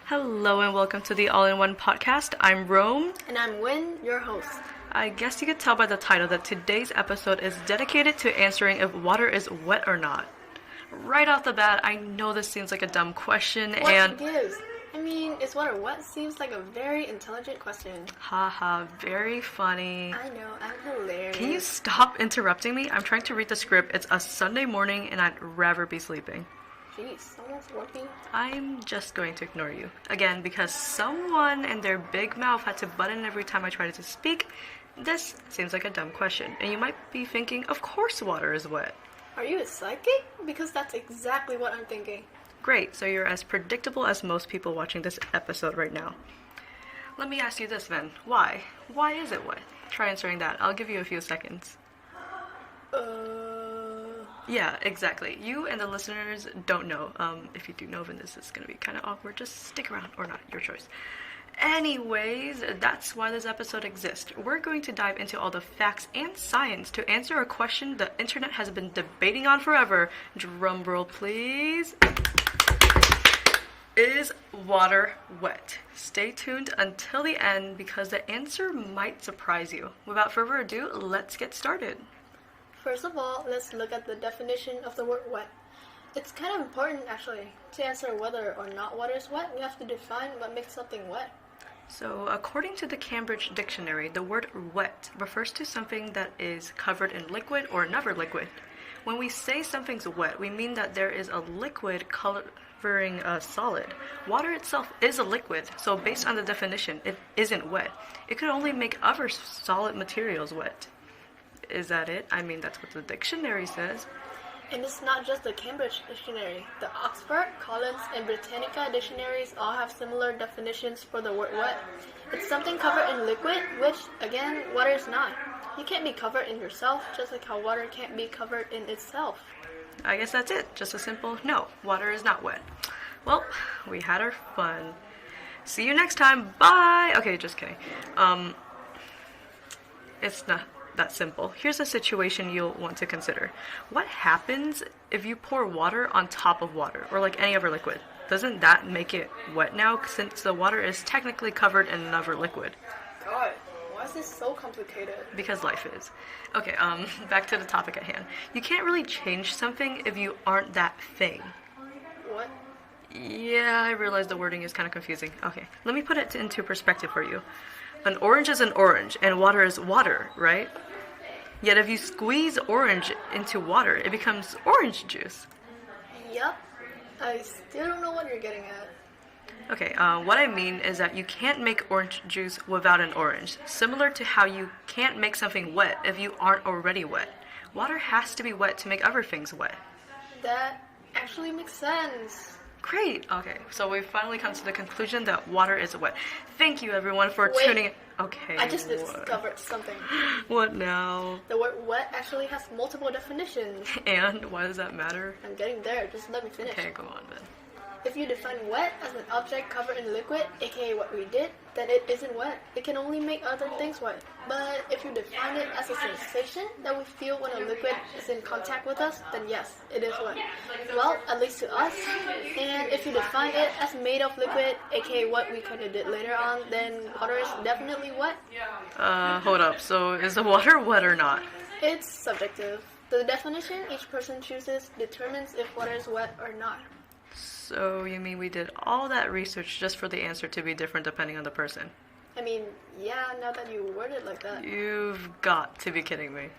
Hello and welcome to the All-in-One podcast. I'm Rome. And I'm Winn, your host. I guess you could tell by the title that today's episode is dedicated to answering if water is wet or not. Right off the bat, I know this seems like a dumb question What gives? I mean, is water wet seems like a very intelligent question. Haha, very funny. I know, I'm hilarious. Can you stop interrupting me? I'm trying to read the script. It's a Sunday morning and I'd rather be sleeping. Jeez, someone's working? I'm just going to ignore you. Again, because someone and their big mouth had to butt in every time I tried to speak, this seems like a dumb question. And you might be thinking, of course water is wet. Are you a psychic? Because that's exactly what I'm thinking. Great, so you're as predictable as most people watching this episode right now. Let me ask you this then. Why? Why is it wet? Try answering that. I'll give you a few seconds. Yeah, exactly. You and the listeners don't know. If you do know, then this is going to be kind of awkward. Just stick around, or not, your choice. Anyways, that's why this episode exists. We're going to dive into all the facts and science to answer a question the internet has been debating on forever. Drumroll, please. Is water wet? Stay tuned until the end because the answer might surprise you. Without further ado, let's get started. First of all, let's look at the definition of the word wet. It's kind of important, actually. To answer whether or not water is wet, we have to define what makes something wet. So, according to the Cambridge Dictionary, the word wet refers to something that is covered in liquid or another liquid. When we say something's wet, we mean that there is a liquid covering a solid. Water itself is a liquid, so based on the definition, it isn't wet. It could only make other solid materials wet. Is that it? I mean, that's what the dictionary says. And it's not just the Cambridge Dictionary. The Oxford, Collins, and Britannica dictionaries all have similar definitions for the word wet. It's something covered in liquid, which, again, water is not. You can't be covered in yourself, just like how water can't be covered in itself. I guess that's it. Just a simple no, water is not wet. Well, we had our fun. See you next time. Bye! Okay, just kidding. It's not that simple. Here's a situation you'll want to consider. What happens if you pour water on top of water, or like any other liquid? Doesn't that make it wet now, since the water is technically covered in another liquid? God, why is this so complicated? Because life is. Okay, back to the topic at hand. You can't really change something if you aren't that thing. What? Yeah, I realize the wording is kind of confusing. Okay, let me put it into perspective for you. An orange is an orange, and water is water, right? Yet if you squeeze orange into water, it becomes orange juice. Yup. I still don't know what you're getting at. Okay, what I mean is that you can't make orange juice without an orange. Similar to how you can't make something wet if you aren't already wet. Water has to be wet to make other things wet. That actually makes sense. Great. Okay, so we've finally come to the conclusion that water is wet. Thank you, everyone, for tuning in. Okay. I just discovered something. What now? The word wet actually has multiple definitions. And why does that matter? I'm getting there. Just let me finish. Okay, go on then. If you define wet as an object covered in liquid, aka what we did, then it isn't wet. It can only make other things wet. But if you define it as a sensation that we feel when a liquid is in contact with us, then yes, it is wet. Well, at least to us. And if you define it as made of liquid, aka what we kind of did later on, then water is definitely wet. Hold up. So is the water wet or not? It's subjective. The definition each person chooses determines if water is wet or not. So you mean we did all that research just for the answer to be different depending on the person? I mean, yeah, now that you word it like that. You've got to be kidding me.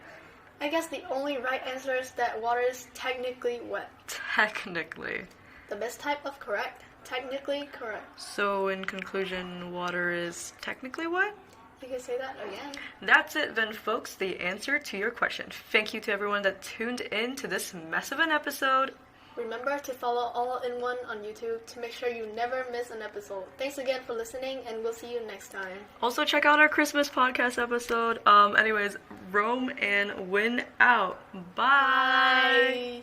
I guess the only right answer is that water is technically wet. Technically. The best type of correct. Technically correct. So in conclusion, water is technically wet? You can say that again. That's it then, folks. The answer to your question. Thank you to everyone that tuned in to this mess of an episode. Remember to follow All-in-One on YouTube to make sure you never miss an episode. Thanks again for listening, and we'll see you next time. Also, check out our Christmas podcast episode. Anyways, Rome and Winn out. Bye. Bye.